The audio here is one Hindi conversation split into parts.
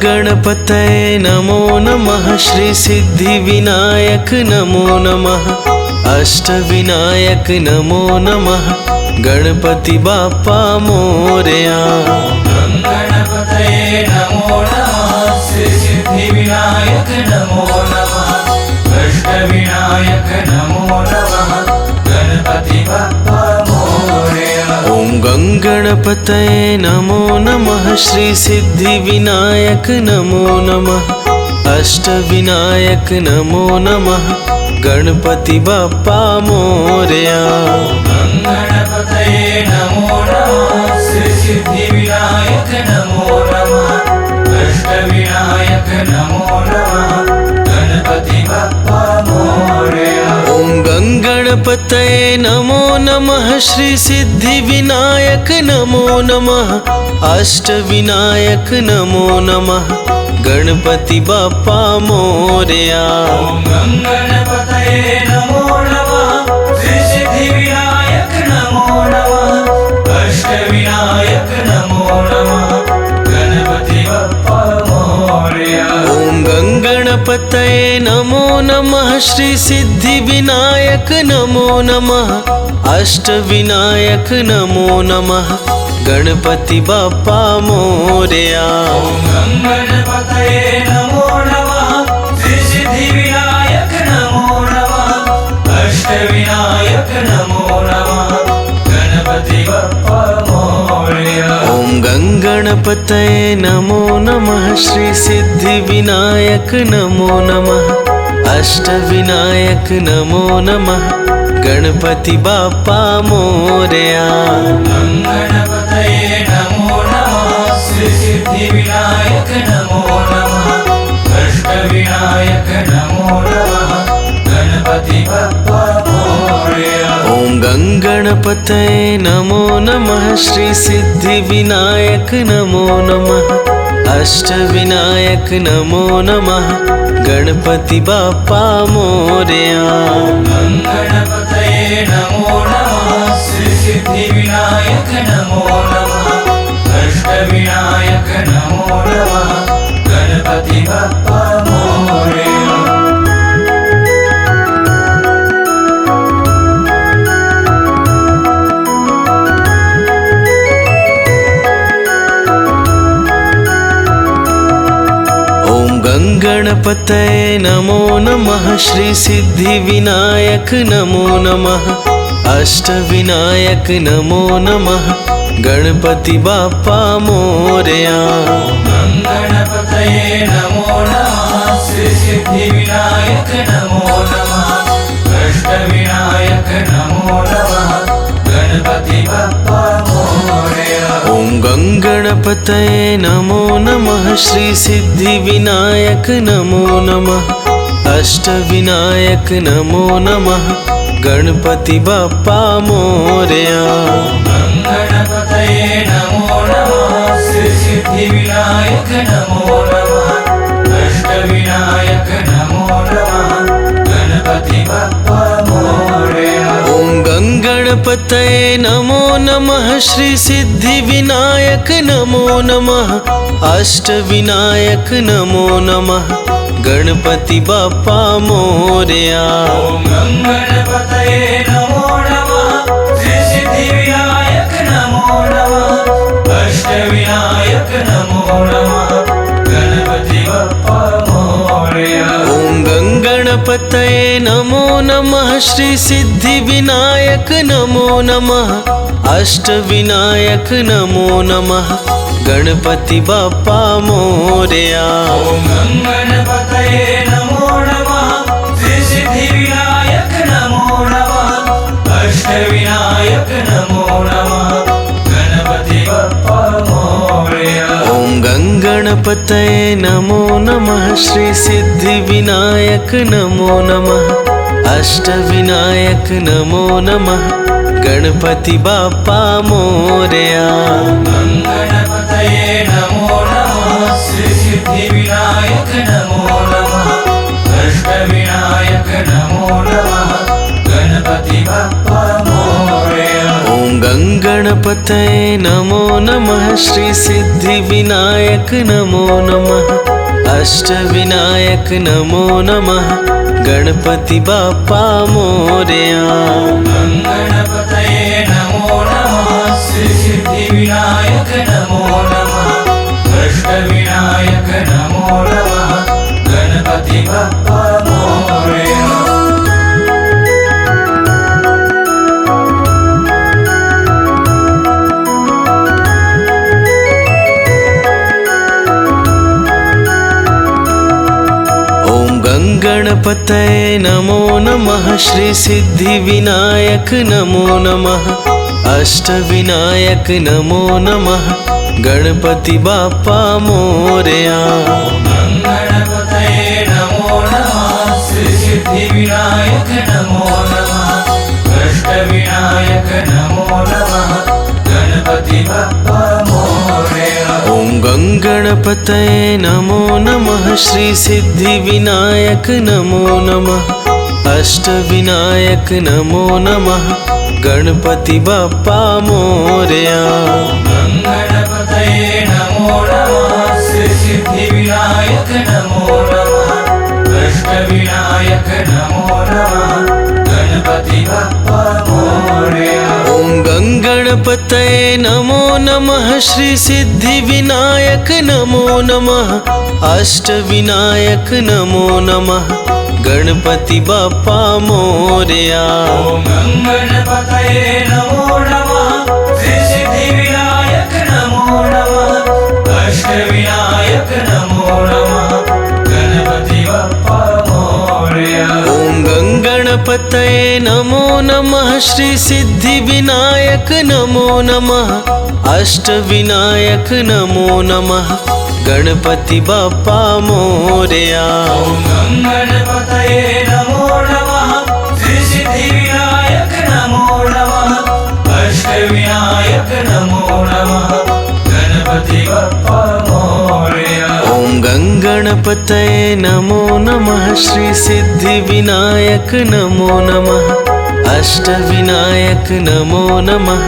गणपतये नमो नमः। श्री सिद्धिविनायक नमो नमः। अष्टविनायक नमो नमः। गणपति बाप्पा मोरया। गणपतये नमो नमः। श्री सिद्धिविनायक नमो नमः। अष्टविनायक नमो नमः। गणपति बाप्पा मोरया। ओम गणपतये नमो नमः। श्री सिद्धिविनायक नमो नमः। अष्टविनायक नमो नमः। गणपति बाप्पा मोरया। गणपतये नमो नमः। श्री सिद्धिविनायक नमो नमः। अष्टविनायक नमो नमः। गणपति बाप्पा मोरया। ओम गणपतये नमो नमः। श्री सिद्धिविनायक नमो नमः। अष्टविनायक नमो नमः। गणपति बाप्पा मोरया। गणपतये नमो नमः। श्री सिद्धिविनायक नमो नमः। अष्टविनायक नमो नमः। गणपति बाप्पा मोरया। ओम गणपतये नमो नमः। श्री सिद्धिविनायक नमो नमः। अष्टविनायक नमो नमः। गणपति बाप्पा मोरया। गणपतये नमो नमः। श्री सिद्धिविनायक नमो नमः। अष्टविनायक नमो नमः। गणपति बाप्पा मोरया। ओम गणपतये नमो नमः। श्री सिद्धिविनायक नमो नमः। अष्टविनायक नमो नमः। गणपति बाप्पा मोरया। गणपतये नमो नमः। श्री सिद्धिविनायक नमो नमः। अष्टविनायक नमो नमः। गणपति बाप्पा मोरया। ओम गणपतये नमो नमः। श्री सिद्धिविनायक नमो नमः। अष्टविनायक नमो नमः। गणपति बाप्पा मोरया। गणपतये नमो नमः। श्री सिद्धिविनायक नमो नमः। अष्टविनायक नमो नमः। गणपति बाप्पा मोरया। गणपतये नमो नमः। श्री सिद्धिविनायक नमो नमः। अष्टविनायक नमो नमः। गणपति बाप्पा मोरया। गणपतये नमो नमः। श्री सिद्धिविनायक नमो नमः। अष्टविनायक नमो नमः। गणपति बाप्पा मोरया। ओम गणपतये नमो नमः। श्री सिद्धिविनायक नमो नमः। अष्टविनायक नमो नमः। गणपति बाप्पा मोरया। गणपतये नमो नमः। श्री सिद्धिविनायक नमो नमः। अष्टविनायक नमो नमः। गणपति बाप्पा मोरया। ओम गणपतये नमो नमः। श्री सिद्धिविनायक नमो नमः। अष्टविनायक नमो नमः। गणपति बाप्पा मोरया। गणपतये नमो नमः। श्री सिद्धिविनायक नमो नमः। अष्टविनायक नमो नमः। गणपति बाप्पा मोरया। ओम गणपतये नमो नमः। श्री सिद्धिविनायक नमो नमः। अष्टविनायक नमो नमः। गणपति बाप्पा मोरया। गणपतये नमो नमः। श्री सिद्धिविनायक नमो नमः। अष्टविनायक नमो नमः। गणपति बाप्पा मोरया। ओम गणपतये नमो नमः। श्री सिद्धिविनायक नमो नमः। अष्टविनायक नमो नमः। गणपति बाप्पा मोरया। गणपतये नमो नमः। श्री सिद्धिविनायक नमो नमः। अष्टविनायक नमो नमः। गणपति बाप्पा मोरया। ओम गणपतये गंगणपतये नमो नमः श्री सिद्धिविनायक नमो नमः अष्टविनायक नमो नमः गणपति बाप्पा मोरया। गंगणपतये नमो नमः श्री सिद्धिविनायक नमो नमः अष्टविनायक नमो नमः गणपति बाप्पा मोरया। गणपतये नमो नमः श्री सिद्धिविनायक नमो नमः अष्टविनायक नमो नमः गणपति बाप्पा मोरया। गंगणपतये नमो नमः श्री सिद्धिविनायक नमो नमः अष्टविनायक नमो नमः गणपति बाप्पा मोरया। ओम गंगणपतये नमो नमः श्री सिद्धिविनायक नमो नमः अष्टविनायक नमो नमः गणपति बाप्पा मोरया। गंगणपतये नमो नमः श्री सिद्धिविनायक नमो नमः अष्टविनायक नमो नमः गणपति बाप्पा मोरया। ओम गंगणपतये नमो नमः श्री सिद्धिविनायक नमो नमः अष्टविनायक नमो नमः गणपति बाप्पा मोरया। ओम गंगणपतये नमो नमः श्री सिद्धिविनायक नमो नमः अष्टविनायक नमो नमः गणपति बाप्पा मोरया। ओम गंगणपतये नमो नमः श्री सिद्धिविनायक नमो नमः अष्टविनायक नमो नमः गणपति बाप्पा मोरया। ओम गंगणपतये नमो नमः श्री सिद्धिविनायक नमो नमः अष्टविनायक नमो नमः गणपति बाप्पा मोरया। ओम गंगणपतये नमो नमः श्री सिद्धिविनायक नमो नमः अष्टविनायक नमो नमः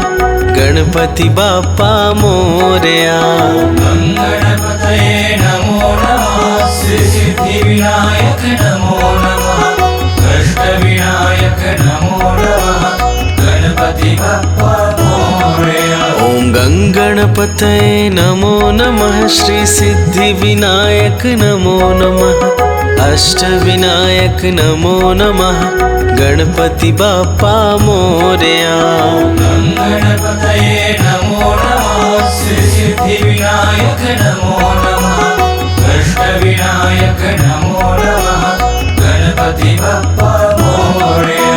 गणपति बाप्पा मोरया। गंगणपतये नमो नमः श्री सिद्धिविनायक नमो नमः अष्टविनायक नमो नमः गणपति बाप्पा मोरया। ओम गंगणपतये नमो नमः श्री सिद्धिविनायक नमो नमः अष्टविनायक नमो नमः गणपति बाप्पा मोरया। गंगणपतये नमो नमः श्री सिद्धिविनायक नमो नमः अष्टविनायक नमो नमः गणपति बाप्पा मोरया।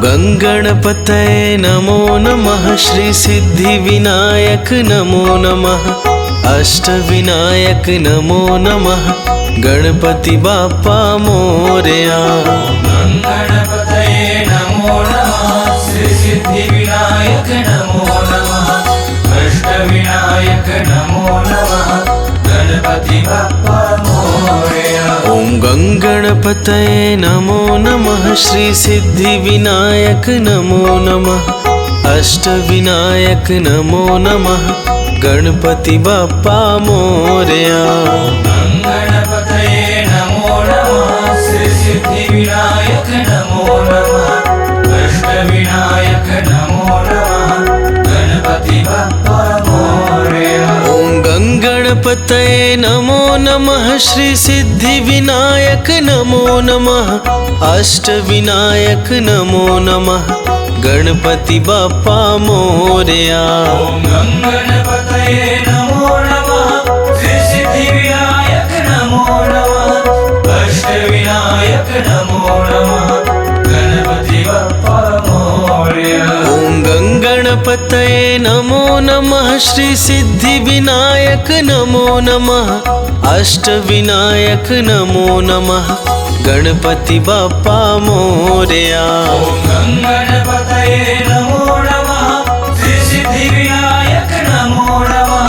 गंगणपतये नमो नमः श्री सिद्धिविनायक नमो नमः अष्टविनायक नमो नमः गणपति बाप्पा मोरया। गंगणपतये नमो नमः श्री सिद्धिविनायक नमो नमः अष्टविनायक नमो नमः गणपति बाप्पा मोरया। ओम गंगणपतये नमो नमः श्री सिद्धिविनायक नमो नमः अष्टविनायक नमो नमः गणपति बाप्पा मोरया। गंगणपतये नमो नमः श्री सिद्धिविनायक नमो नमः अष्टविनायक नमो नमः गणपति बाप्पा मोरया। ओम गंगणपतये नमो नमः श्री सिद्धिविनायक नमो नमः अष्टविनायक नमो नमः गणपति बाप्पा मोरया। ओम गंगणपतये नमो नमः श्री सिद्धिविनायक नमो नमः अष्टविनायक नमो नमः गणपति बाप्पा मोरया। ओम गंगणपतये नमो नमः श्री सिद्धिविनायक नमो नमः अष्टविनायक नमो नमः गणपति बाप्पा मोरया। ओम गंगणपतये नमो नमः श्री सिद्धिविनायक नमो नमः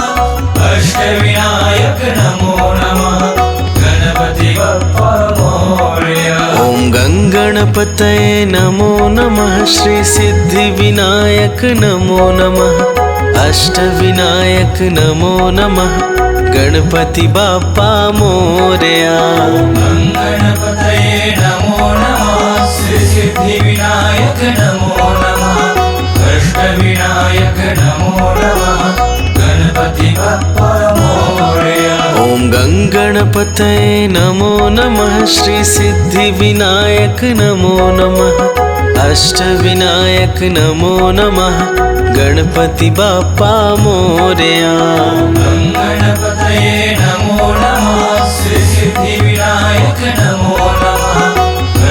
गणपतये नमो नमः श्री सिद्धिविनायक नमो नमः अष्टविनायक नमो नमः गणपति बाप्पा मोरया। गणपतये नमो नमः श्री सिद्धिविनायक नमो नमः अष्टविनायक नमो नमः गणपति बाप्पा मोरया। ओम गणपतये नमो नमः श्री सिद्धिविनायक नमो नमः अष्टविनायक नमो नमः गणपति बाप्पा मोरया। गणपतये नमो नमः श्री सिद्धिविनायक नमो नमः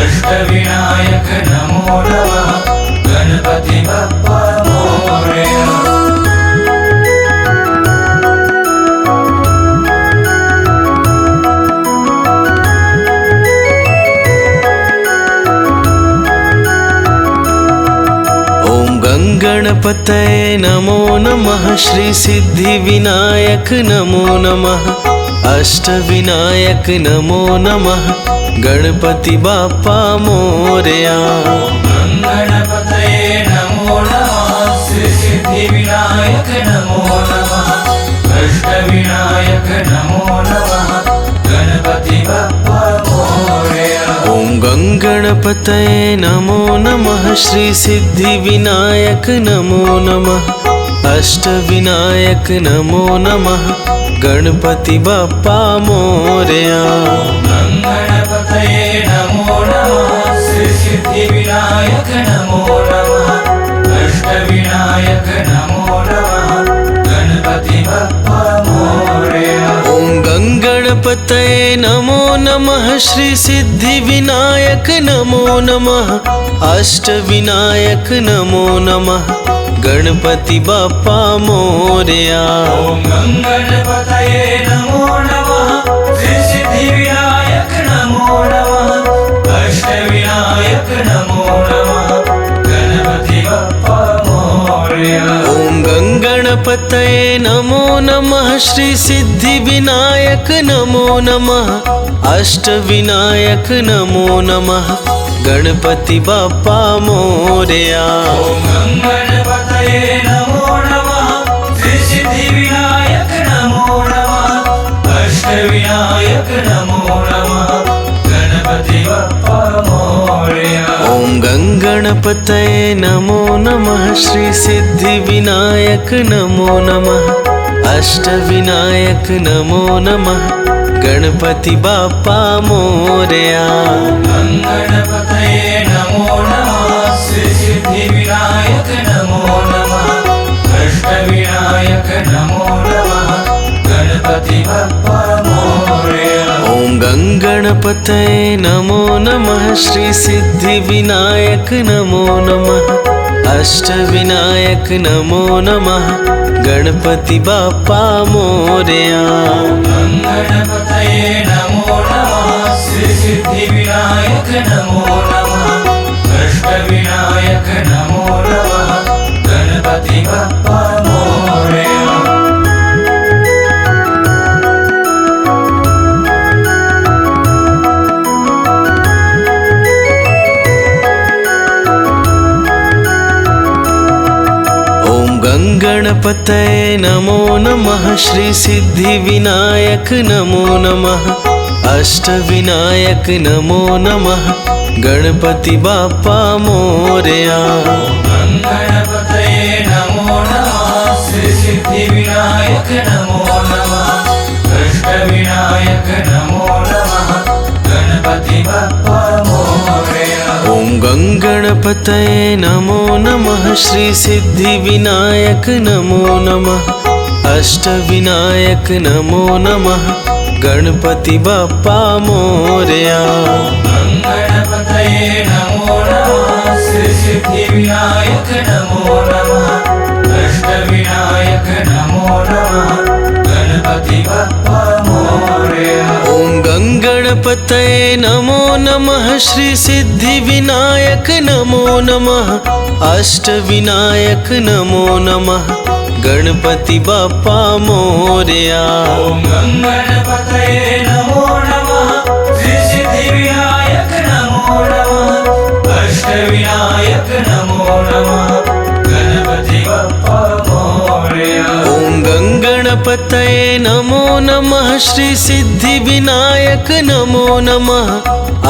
अष्टविनायक नमो नमः गणपति बाप्पा मोरया। गणपतये नमो नमः श्री सिद्धिविनायक नमो नमः अष्टविनायक नमो नमः गणपति बाप्पा मोरया। गणपतये नमो नमः श्री सिद्धिविनायक नमो नमः अष्टविनायक नमो नमः गणपति बाप्पा मोरया। ओम गणपतये नमो नमः श्री सिद्धिविनायक नमो नमः अष्टविनायक नमो नमः गणपति बाप्पा मोरया। गणपतये नमो नमः श्री सिद्धिविनायक नमो नमः अष्टविनायक नमो नमः गणपति बाप्पा मोरया। ओम गणपतये नमो नमः श्री सिद्धिविनायक नमो नमः अष्टविनायक नमो नमः गणपति बाप्पा मोरया। ओम गणपतये नमो नमः श्री सिद्धिविनायक नमो नमः अष्टविनायक नमो नमः गणपति बाप्पा मोरया। ओम गणपतये नमो नमः श्री सिद्धिविनायक नमो नमः अष्टविनायक नमो नमः गणपति बाप्पा मोरया। ओम गणपतये नमो नमः श्री सिद्धिविनायक नमो नमः अष्टविनायक नमो नमः गणपति बाप्पा मोरया। ओम गणपतये नमो नमः श्री सिद्धिविनायक नमो नमः अष्टविनायक नमो नमः गणपति बाप्पा मोरया। गणपतये नमो नमः श्री सिद्धिविनायक नमो नमः अष्टविनायक नमो नमः गणपति बाप्पा मोरया। ओम गणपतये नमो नमः श्री सिद्धिविनायक नमो नमः अष्टविनायक नमो नमः गणपति बाप्पा मोरया। गणपतये नमो नमः श्री सिद्धिविनायक नमो नमः अष्टविनायक नमो नमः गणपति बाप्पा मोरया। गणपतये नमो नमः श्री सिद्धिविनायक नमो नमः अष्टविनायक नमो नमः गणपति बाप्पा मोरया। गणपतये नमो नमः श्री सिद्धिविनायक नमो नमः अष्टविनायक नमो नमः गणपति बाप्पा मोरया। ओम गणपतये नमो नमः श्री सिद्धिविनायक नमो नमः अष्टविनायक नमो नमः गणपति बाप्पा मोरया। गणपतये नमो नमः श्री सिद्धिविनायक नमो नमः अष्टविनायक नमो नमः गणपति बाप्पा मोरया। ओम गणपतये नमो नमः श्री सिद्धिविनायक नमो नमः अष्टविनायक नमो नमः गणपति बाप्पा मोरया। ओम गणपतये नमो नमः श्री सिद्धिविनायक नमो नमः गंगणपतये नमो नमः श्री सिद्धिविनायक नमो नमः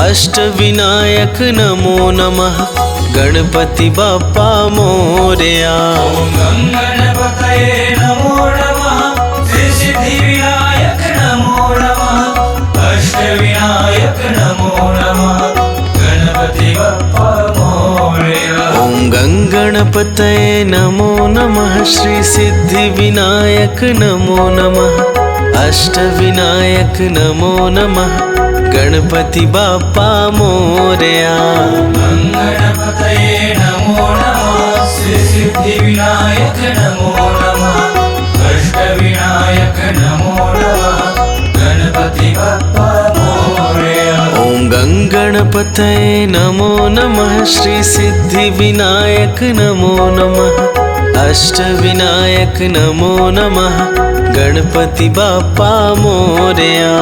अष्टविनायक नमो नमः गणपति बाप्पा मोरया। ॐ गंगणपतये नमो नमः श्री सिद्धिविनायक नमो नमः अष्टविनायक नमो नमः गणपति बाप्पा मोरया। ॐ गंगणपतये नमो नमः श्री सिद्धिविनायक नमो नमः अष्टविनायक नमो नमः गणपति बाप्पा मोरया। गंगणपतये नमो नमः श्री सिद्धिविनायक नमो नमः अष्टविनायक नमो नमः गणपति बाप्पा मोरया। ॐ गंगणपतये नमो नमः श्री सिद्धिविनायक नमो नमः अष्टविनायक नमो नमः गणपति बाप्पा मोरया।